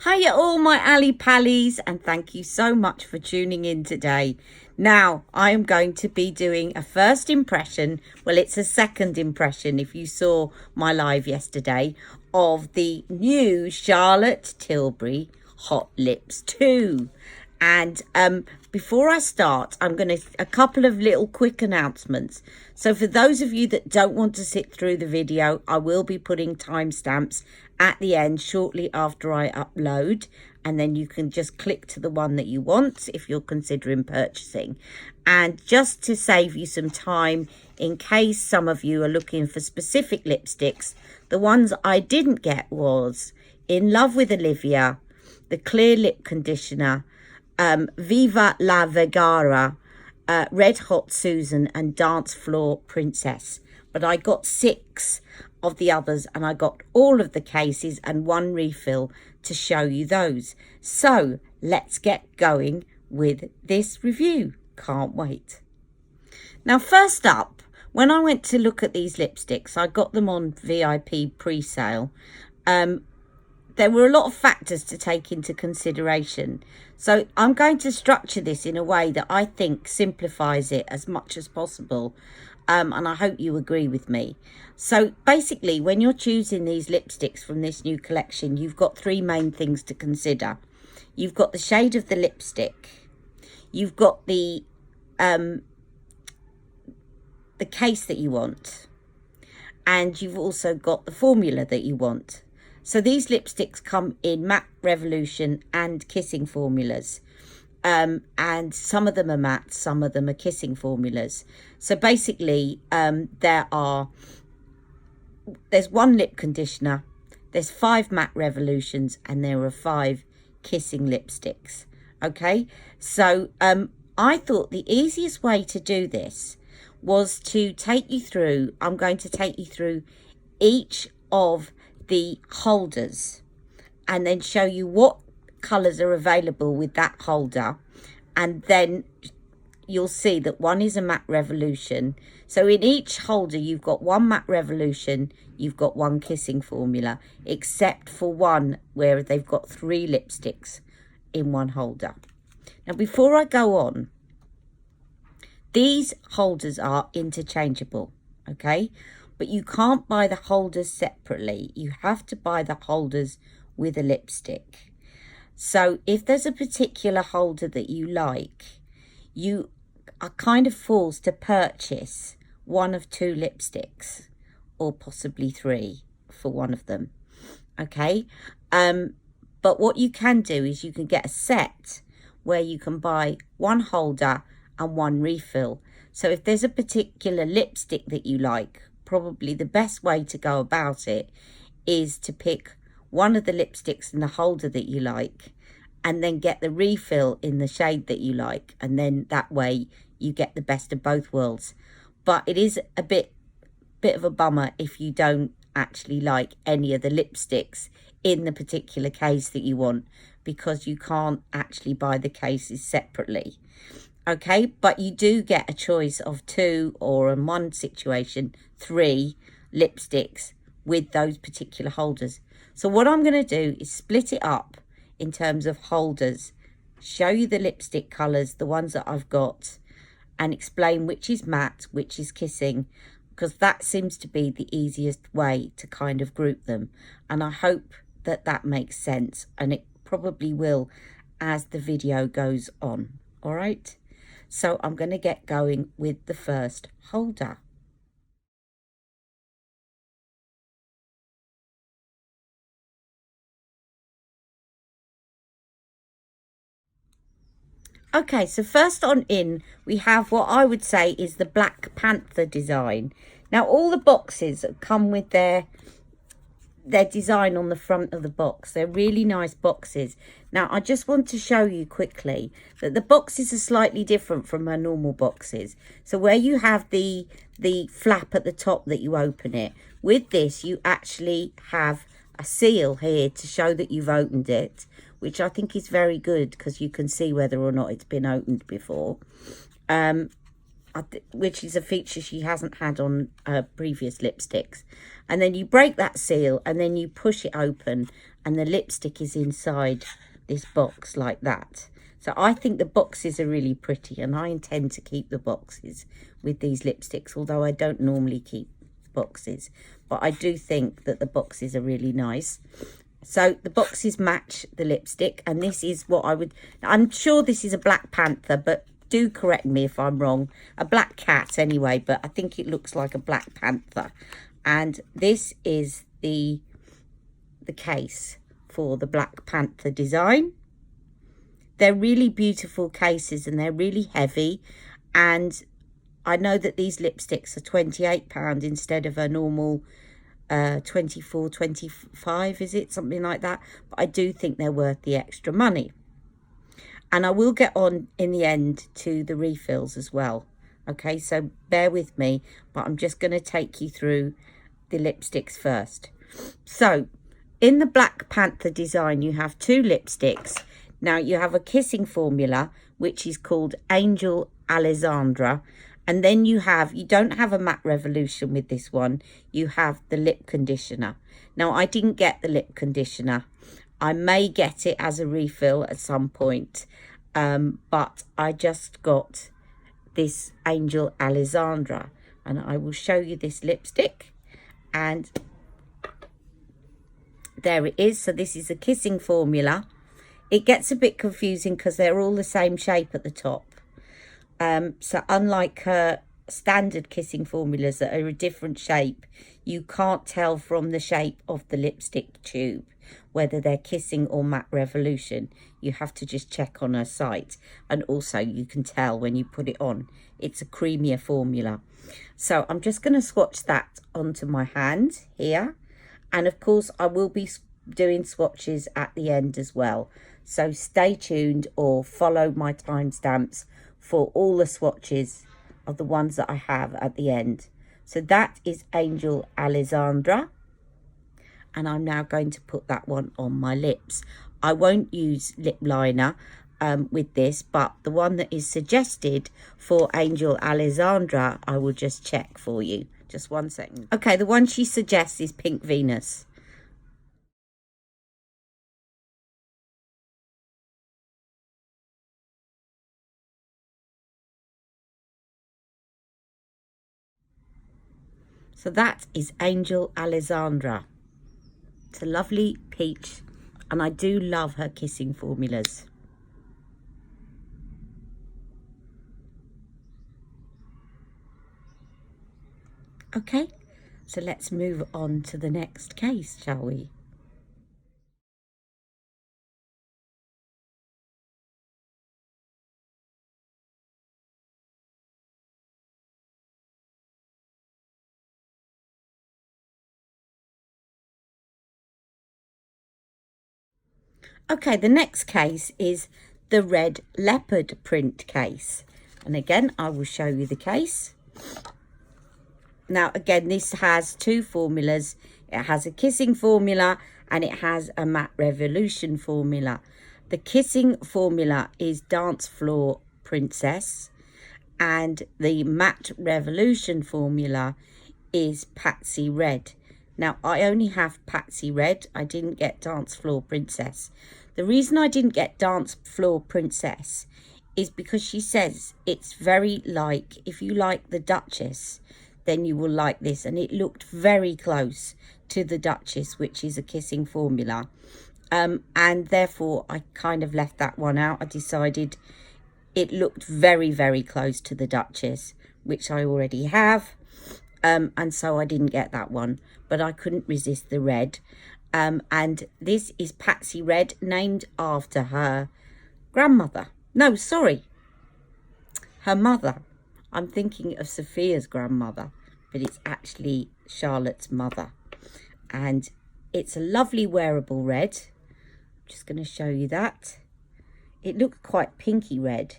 Hiya all my Ali Pallies, and thank you so much for tuning in today. Now, I am going to be doing a first impression, well it's a second impression if you saw my live yesterday, of the new Charlotte Tilbury Hot Lips 2. And before I start, I'm going to a couple of little quick announcements. So for those of you that don't want to sit through the video, I will be putting timestamps at the end shortly after I upload, and then you can just click to the one that you want if you're considering purchasing. And just to save you some time, in case some of you are looking for specific lipsticks, the ones I didn't get was In Love with Olivia, the Clear Lip Conditioner, Viva la Vergara, Red Hot Susan, and Dance Floor Princess. But I got 6 of the others, and I got all of the cases and 1 refill to show you those. So let's get going with this review. Can't wait. Now, first up, when I went to look at these lipsticks, I got them on VIP pre-sale. There were a lot of factors to take into consideration. So I'm going to structure this in a way that I think simplifies it as much as possible. And I hope you agree with me. So basically, when you're choosing these lipsticks from this new collection, you've got 3 main things to consider. You've got the shade of the lipstick. You've got the case that you want. And you've also got the formula that you want. So these lipsticks come in Matte Revolution and Kissing formulas. And some of them are matte, some of them are kissing formulas. So basically, there's 1 lip conditioner, there's 5 matte revolutions, and there are 5 kissing lipsticks. Okay, so I thought the easiest way to do this was to take you through, I'm going to take you through each of the holders and then show you what colours are available with that holder, and then you'll see that one is a matte revolution. So in each holder you've got 1 matte revolution, you've got 1 kissing formula, except for one where they've got 3 lipsticks in 1 holder. Now before I go on, these holders are interchangeable, okay, but you can't buy the holders separately. You have to buy the holders with a lipstick. So if there's a particular holder that you like, you are kind of forced to purchase 1 of 2 lipsticks, or possibly 3 for one of them. Okay, but what you can do is you can get a set where you can buy 1 holder and 1 refill. So if there's a particular lipstick that you like, probably the best way to go about it is to pick 1 of the lipsticks in the holder that you like, and then get the refill in the shade that you like, and then that way you get the best of both worlds. But it is a bit of a bummer if you don't actually like any of the lipsticks in the particular case that you want, because you can't actually buy the cases separately. Okay, but you do get a choice of 2, or in one situation 3 lipsticks with those particular holders. So what I'm going to do is split it up in terms of holders, show you the lipstick colours, the ones that I've got, and explain which is matte, which is kissing, because that seems to be the easiest way to kind of group them. And I hope that that makes sense, and it probably will as the video goes on. All right, so I'm going to get going with the first holder. Okay, so first on in, we have what I would say is the Black Panther design. Now, all the boxes come with their design on the front of the box. They're really nice boxes. Now, I just want to show you quickly that the boxes are slightly different from our normal boxes. So where you have the flap at the top that you open it, with this you actually have a seal here to show that you've opened it, which I think is very good because you can see whether or not it's been opened before, which is a feature she hasn't had on previous lipsticks. And then you break that seal and then you push it open, and the lipstick is inside this box like that. So I think the boxes are really pretty, and I intend to keep the boxes with these lipsticks, although I don't normally keep boxes, but I do think that the boxes are really nice. So the boxes match the lipstick, and this is what I'm sure this is a black panther, but do correct me if I'm wrong. A black cat anyway, but I think it looks like a black panther. And this is the case for the Black Panther design. They're really beautiful cases, and they're really heavy, and I know that these lipsticks are £28 instead of a normal 24, 25, is it? Something like that. But I do think they're worth the extra money. And I will get on in the end to the refills as well. Okay, so bear with me, but I'm just going to take you through the lipsticks first. So in the Black Panther design, you have two lipsticks. Now you have a kissing formula, which is called Angel Alessandra. And then you don't have a matte revolution with this one. You have the lip conditioner. Now I didn't get the lip conditioner. I may get it as a refill at some point. But I just got this Angel Alessandra. And I will show you this lipstick. And there it is. So this is a kissing formula. It gets a bit confusing because they're all the same shape at the top. So unlike standard kissing formulas that are a different shape, you can't tell from the shape of the lipstick tube whether they're kissing or matte revolution. You have to just check on her site, and also you can tell when you put it on. It's a creamier formula. So I'm just going to swatch that onto my hand here, and of course I will be doing swatches at the end as well, so stay tuned or follow my timestamps for all the swatches of the ones that I have at the end. So that is Angel Alessandra, and I'm now going to put that one on my lips. I won't use lip liner with this, but the one that is suggested for Angel Alessandra, I will just check for you. Just 1 second. Okay, the one she suggests is Pink Venus. So that is Angel Alessandra. It's a lovely peach, and I do love her kissing formulas. Okay, so let's move on to the next case, shall we? Okay, the next case is the red leopard print case. And again, I will show you the case. Now, again, this has two formulas. It has a kissing formula and it has a matte revolution formula. The kissing formula is Dance Floor Princess, and the matte revolution formula is Patsy Red. Now, I only have Patsy Red. I didn't get Dance Floor Princess. The reason I didn't get Dance Floor Princess is because she says it's very like, if you like the Duchess, then you will like this. And it looked very close to the Duchess, which is a kissing formula. And therefore, I kind of left that one out. I decided it looked very, very close to the Duchess, which I already have. And so I didn't get that one, but I couldn't resist the red. And this is Patsy Red, named after her grandmother. No, sorry, her mother. I'm thinking of Sophia's grandmother, but it's actually Charlotte's mother. And it's a lovely wearable red. I'm just going to show you that. It looks quite pinky red.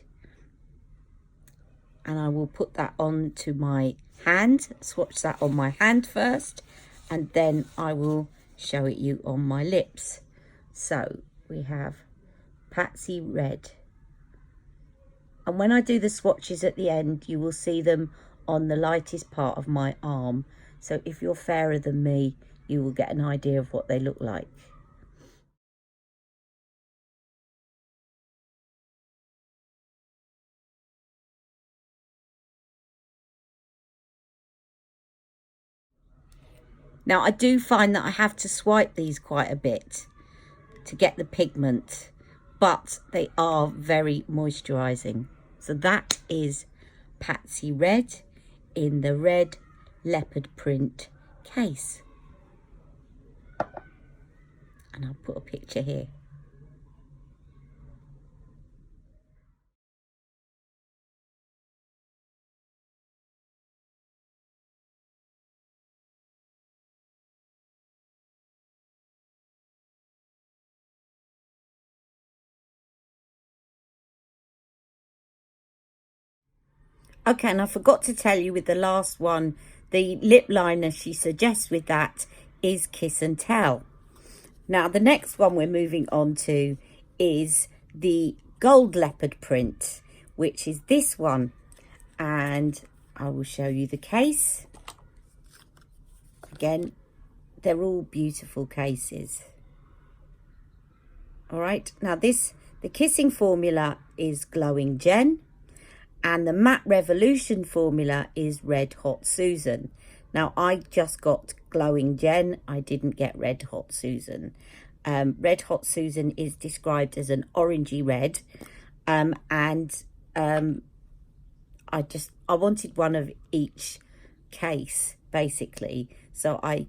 And I will put that on to my hand, swatch that on my hand first, and then I will show it you on my lips. So we have Patsy Red, and when I do the swatches at the end, you will see them on the lightest part of my arm. So if you're fairer than me, you will get an idea of what they look like. Now, I do find that I have to swipe these quite a bit to get the pigment, but they are very moisturising. So that is Patsy Red in the red leopard print case. And I'll put a picture here. Okay, and I forgot to tell you with the last one, the lip liner she suggests with that is Kiss and Tell. Now, the next one we're moving on to is the gold leopard print, which is this one. And I will show you the case. Again, they're all beautiful cases. All right, now the kissing formula is Glowing Jen. And the Matte Revolution formula is Red Hot Susan. Now, I just got Glowing Jen. I didn't get Red Hot Susan. Red Hot Susan is described as an orangey red. I wanted one of each case, basically. So I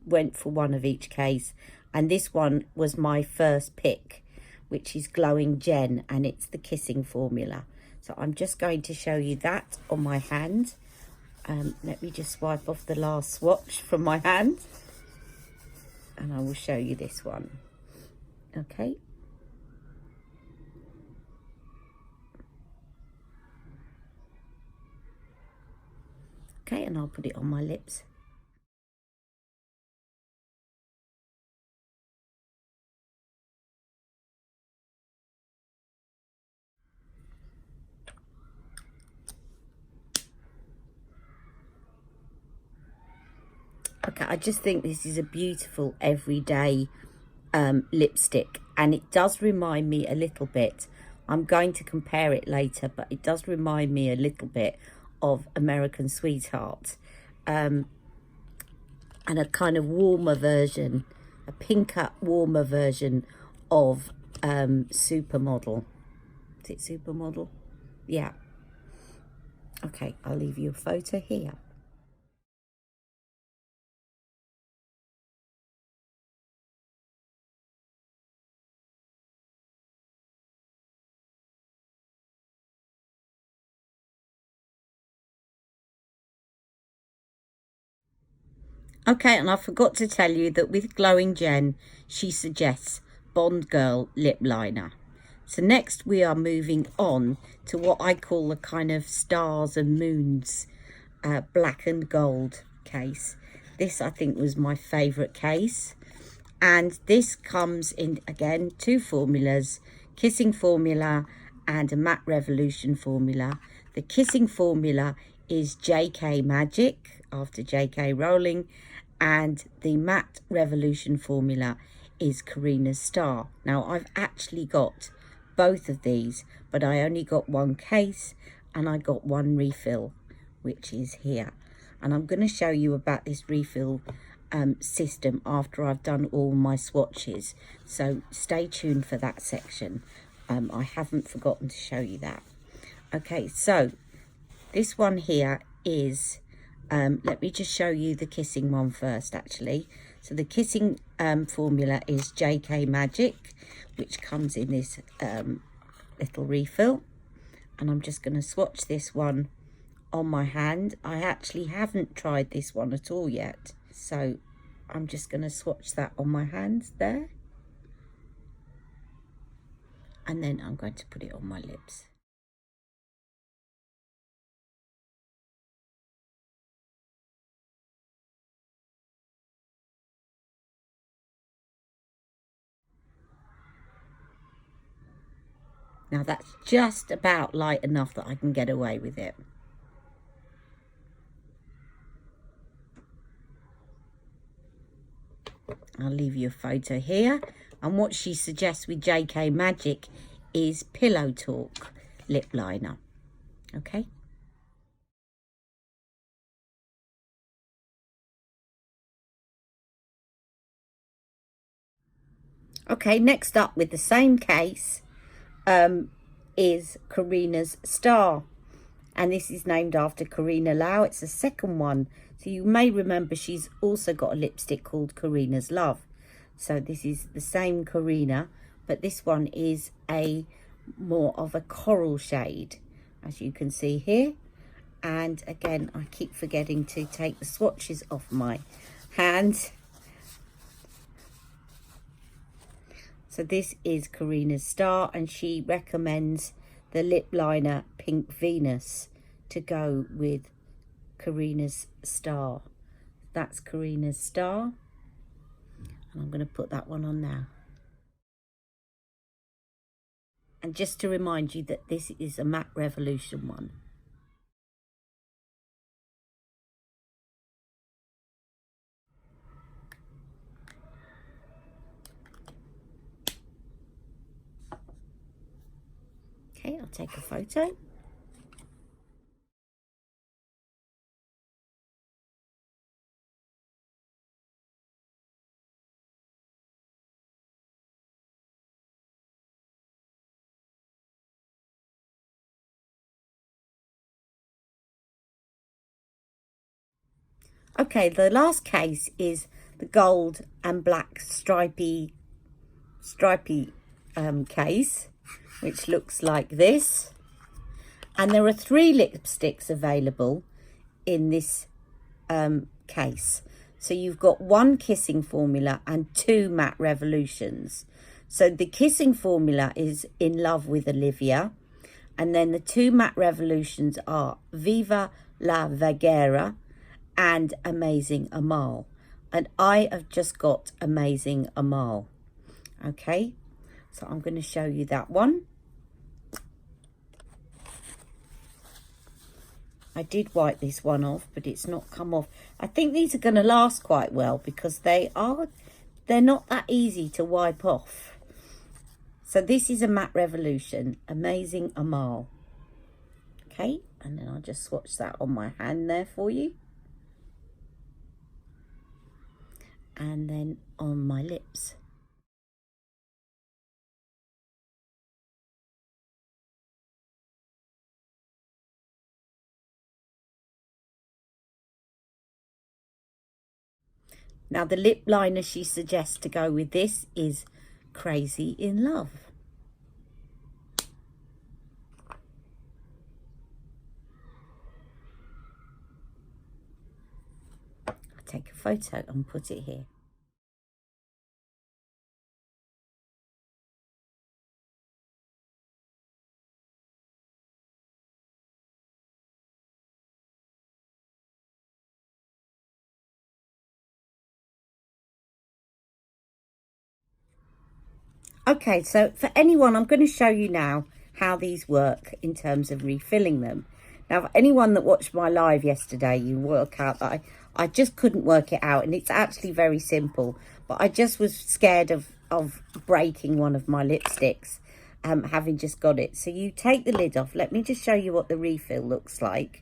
went for one of each case. And this one was my first pick, which is Glowing Jen. And it's the kissing formula. So I'm just going to show you that on my hand. Let me just wipe off the last swatch from my hand. And I will show you this one. Okay. Okay, and I'll put it on my lips. Okay, I just think this is a beautiful everyday lipstick, and it does remind me a little bit, I'm going to compare it later, but it does remind me a little bit of American Sweetheart, and a kind of warmer version, a pinker warmer version of Supermodel. Is it Supermodel? Yeah. Okay, I'll leave you a photo here. Okay, and I forgot to tell you that with Glowing Jen, she suggests Bond Girl lip liner. So next we are moving on to what I call a kind of stars and moons black and gold case. This I think was my favourite case. And this comes in, again, two formulas, kissing formula and a Matte Revolution formula. The kissing formula is JK Magic after JK Rowling, and the Matte Revolution formula is Carinas Star. Now, I've actually got both of these, but I only got one case and I got one refill, which is here. And I'm going to show you about this refill system after I've done all my swatches. So stay tuned for that section. I haven't forgotten to show you that. Okay, so this one here is, let me just show you the kissing one first, actually. So the kissing formula is JK Magic, which comes in this little refill. And I'm just going to swatch this one on my hand. I actually haven't tried this one at all yet. So I'm just going to swatch that on my hands there. And then I'm going to put it on my lips. Now that's just about light enough that I can get away with it. I'll leave you a photo here. And what she suggests with JK Magic is Pillow Talk lip liner. Okay. Okay, next up with the same case is Carinas Star. And this is named after Carina Lau. It's the second one. So you may remember she's also got a lipstick called Carina's Love. So this is the same Carina, but this one is a more of a coral shade, as you can see here. And again, I keep forgetting to take the swatches off my hand. So this is Carinas Star, and she recommends the lip liner Pink Venus to go with Carinas Star. That's Carinas Star, and I'm going to put that one on now. And just to remind you that this is a Matte Revolution one. Okay, I'll take a photo. Okay, the last case is the gold and black stripy case, which looks like this. And there are 3 lipsticks available in this case. So you've got 1 kissing formula and 2 matte revolutions. So the kissing formula is In Love with Olivia, and then the 2 matte revolutions are Viva la Vaguera and Amazing Amal. And I have just got Amazing Amal. Okay, so I'm going to show you that one. I did wipe this one off, but it's not come off. I think these are going to last quite well because they're not that easy to wipe off. So this is a Matte Revolution, Amazing Amal. Okay, and then I'll just swatch that on my hand there for you. And then on my lips. Now the lip liner she suggests to go with this is Crazy in Love. I'll take a photo and put it here. Okay, so for anyone, I'm going to show you now how these work in terms of refilling them. Now, for anyone that watched my live yesterday, you work out that I just couldn't work it out, and it's actually very simple. But I just was scared of breaking one of my lipsticks, having just got it. So you take the lid off. Let me just show you what the refill looks like.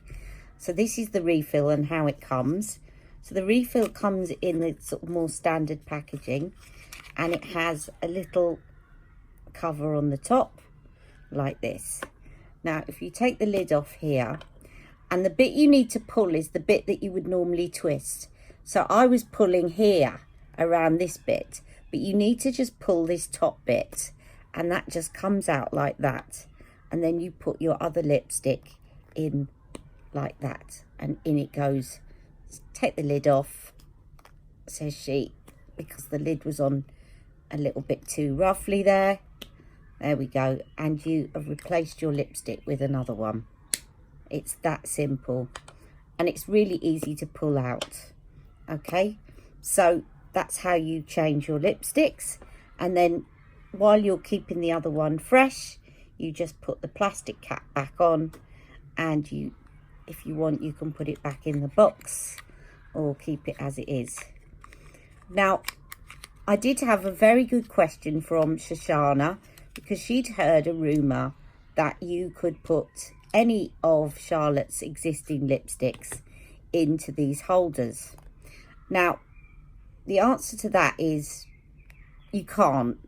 So this is the refill and how it comes. So the refill comes in the sort of more standard packaging, and it has a little cover on the top like this. Now if you take the lid off here, and the bit you need to pull is the bit that you would normally twist. So I was pulling here around this bit, but you need to just pull this top bit, and that just comes out like that, and then you put your other lipstick in like that, and in it goes. Take the lid off, says she, because the lid was on a little bit too roughly there. There we go, and you have replaced your lipstick with another one. It's that simple, and it's really easy to pull out. Okay, so that's how you change your lipsticks. And then while you're keeping the other one fresh, you just put the plastic cap back on, and you, if you want, you can put it back in the box or keep it as it is. Now, I did have a very good question from Shoshana, because she'd heard a rumour that you could put any of Charlotte's existing lipsticks into these holders. Now, the answer to that is you can't.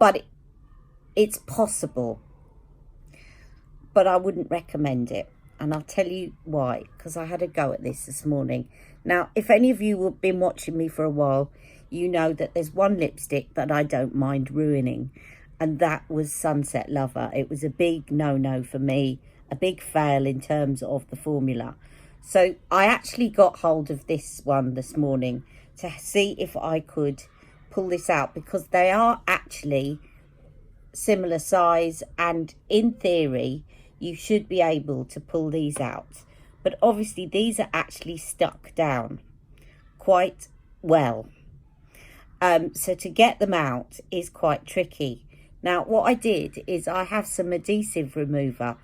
but it's possible, but I wouldn't recommend it. And I'll tell you why, because I had a go at this morning. Now, if any of you have been watching me for a while, you know that there's one lipstick that I don't mind ruining, and that was Sunset Lover. It was a big no-no for me, a big fail in terms of the formula. So I actually got hold of this one this morning to see if I could pull this out, because they are actually similar size, and in theory you should be able to pull these out, but obviously these are actually stuck down quite well, so to get them out is quite tricky. Now what I did is I have some adhesive remover,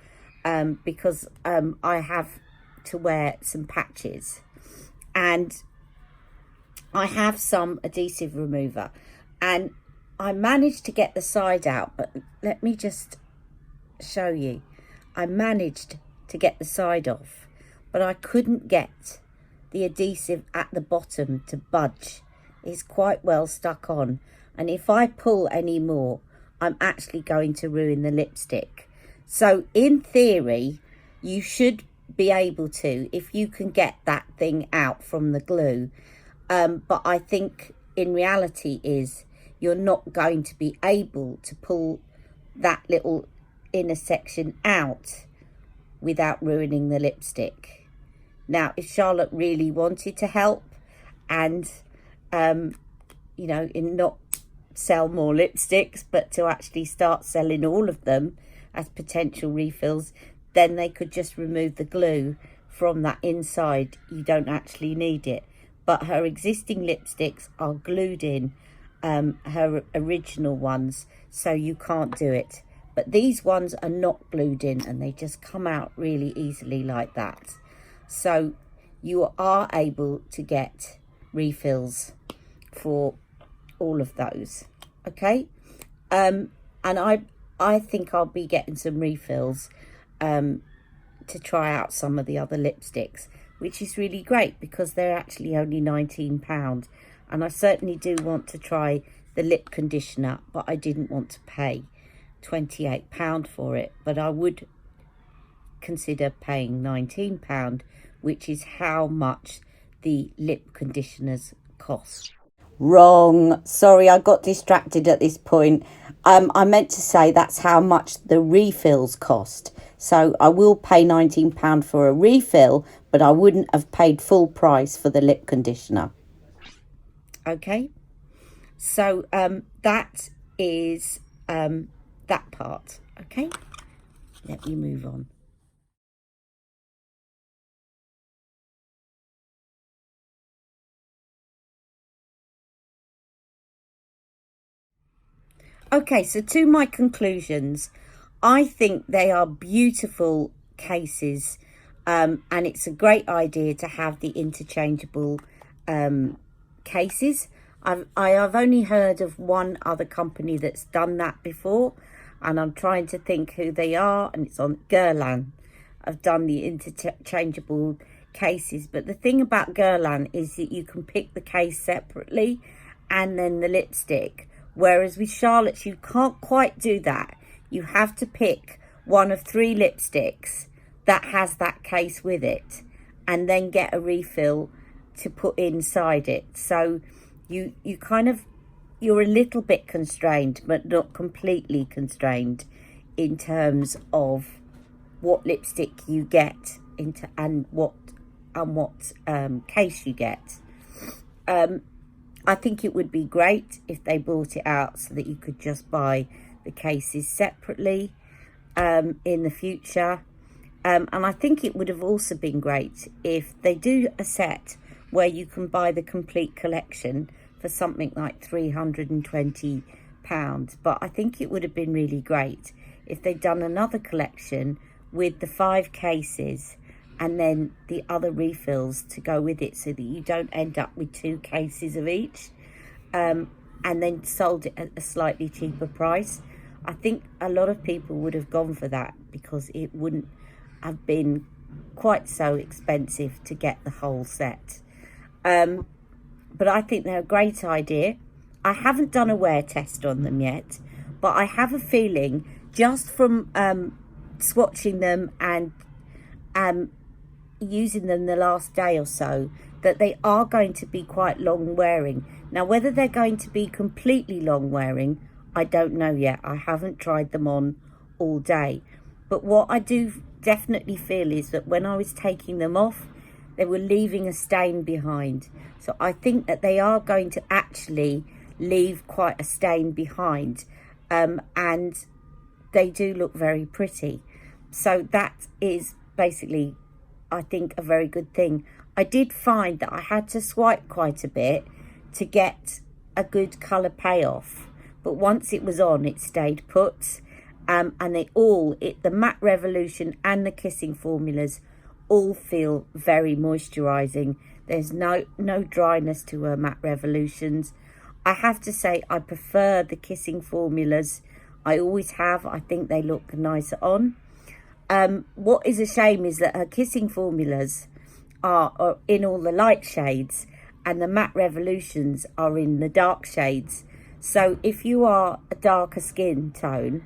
because I have to wear some patches, and I have some adhesive remover, and I managed to get the side out, but let me just show you. I managed to get the side off, but I couldn't get the adhesive at the bottom to budge. It's quite well stuck on, and if I pull any more, I'm actually going to ruin the lipstick. So in theory, you should be able to, if you can get that thing out from the glue, but I think in reality is you're not going to be able to pull that little inner section out without ruining the lipstick. Now, if Charlotte really wanted to help and, you know, in not sell more lipsticks, but to actually start selling all of them as potential refills, then they could just remove the glue from that inside. You don't actually need it. But her existing lipsticks are glued in, her original ones, so you can't do it. But these ones are not glued in, and they just come out really easily like that. So you are able to get refills for all of those, okay? And I think I'll be getting some refills to try out some of the other lipsticks, which is really great because they're actually only £19. And I certainly do want to try the lip conditioner, but I didn't want to pay £28 for it. But I would consider paying £19, which is how much the lip conditioners cost. Wrong. Sorry, I got distracted at this point. I meant to say that's how much the refills cost. So I will pay £19 for a refill, but I wouldn't have paid full price for the lip conditioner. Okay, so that is that part. Okay, let me move on. Okay, so to my conclusions, I think they are beautiful cases, and it's a great idea to have the interchangeable cases. I've only heard of one other company that's done that before, and I'm trying to think who they are, and it's on Guerlain. I've done the interchangeable cases, but the thing about Guerlain is that you can pick the case separately and then the lipstick, whereas with Charlotte's you can't quite do that. You have to pick one of 3 lipsticks that has that case with it and then get a refill to put inside it. So you kind of, you're a little bit constrained, but not completely constrained in terms of what lipstick you get into and what case you get. I think it would be great if they brought it out so that you could just buy the cases separately in the future. And I think it would have also been great if they do a set where you can buy the complete collection for something like £320. But I think it would have been really great if they'd done another collection with the 5 cases and then the other refills to go with it, so that you don't end up with 2 cases of each, and then sold it at a slightly cheaper price. I think a lot of people would have gone for that because it wouldn't have been quite so expensive to get the whole set. But I think they're a great idea. I haven't done a wear test on them yet, but I have a feeling just from swatching them and using them the last day or so that they are going to be quite long wearing. Now, whether they're going to be completely long wearing, I don't know yet. I haven't tried them on all day. But what I do definitely feel is that when I was taking them off, they were leaving a stain behind. So I think that they are going to actually leave quite a stain behind. And they do look very pretty. So that is basically, I think, a very good thing. I did find that I had to swipe quite a bit to get a good colour payoff. But once it was on, it stayed put. And the Matte Revolution and the Kissing formulas all feel very moisturising. There's no dryness to her Matte Revolutions. I have to say I prefer the Kissing formulas. I always have. I think they look nicer on. What is a shame is that her Kissing formulas are in all the light shades and the Matte Revolutions are in the dark shades. So if you are a darker skin tone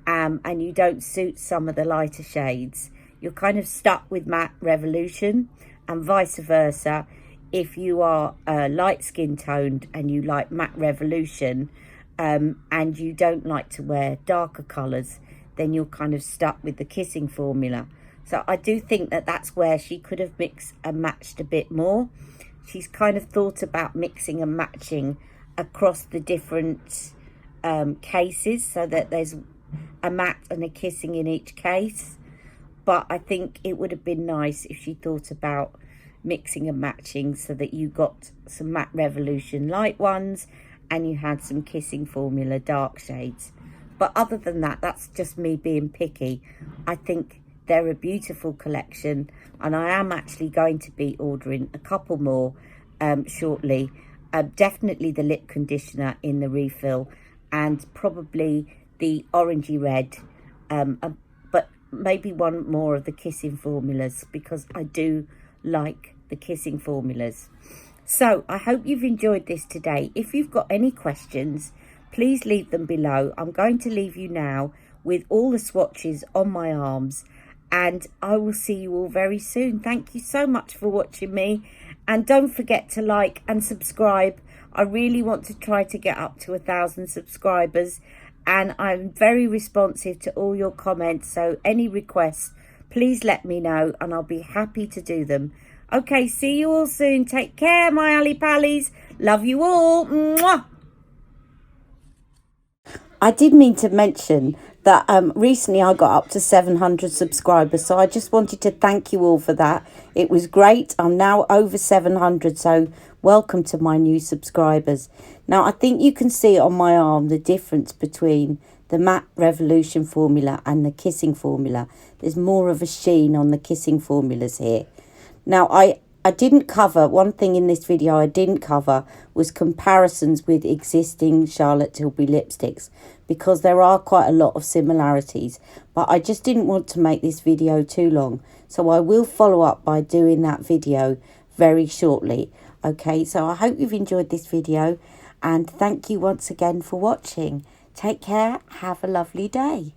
and you don't suit some of the lighter shades, you're kind of stuck with Matte Revolution, and vice versa. If you are light skin toned and you like Matte Revolution and you don't like to wear darker colours, then you're kind of stuck with the Kissing formula. So I do think that that's where she could have mixed and matched a bit more. She's kind of thought about mixing and matching across the different cases so that there's a matte and a Kissing in each case. But I think it would have been nice if she thought about mixing and matching so that you got some Matte Revolution light ones and you had some Kissing formula dark shades. But other than that, that's just me being picky. I think they're a beautiful collection, and I am actually going to be ordering a couple more shortly. Definitely the lip conditioner in the refill, and probably the orangey red, but maybe one more of the Kissing formulas, because I do like the Kissing formulas. So I hope you've enjoyed this today. If you've got any questions, please leave them below. I'm going to leave you now with all the swatches on my arms, and I will see you all very soon. Thank you so much for watching me, and don't forget to like and subscribe. I really want to try to get up to 1,000 subscribers, and I'm very responsive to all your comments, so any requests, please let me know and I'll be happy to do them. Okay, see you all soon. Take care, my Ali Pallies. Love you all. Mwah! I did mean to mention that recently I got up to 700 subscribers, so I just wanted to thank you all for that. It was great. I'm now over 700, so welcome to my new subscribers. Now, I think you can see on my arm the difference between the Matte Revolution formula and the Kissing formula. There's more of a sheen on the Kissing formulas here. Now, I didn't cover, one thing in this video I didn't cover was comparisons with existing Charlotte Tilbury lipsticks, because there are quite a lot of similarities, but I just didn't want to make this video too long. So I will follow up by doing that video very shortly. Okay, so I hope you've enjoyed this video, and thank you once again for watching. Take care, have a lovely day.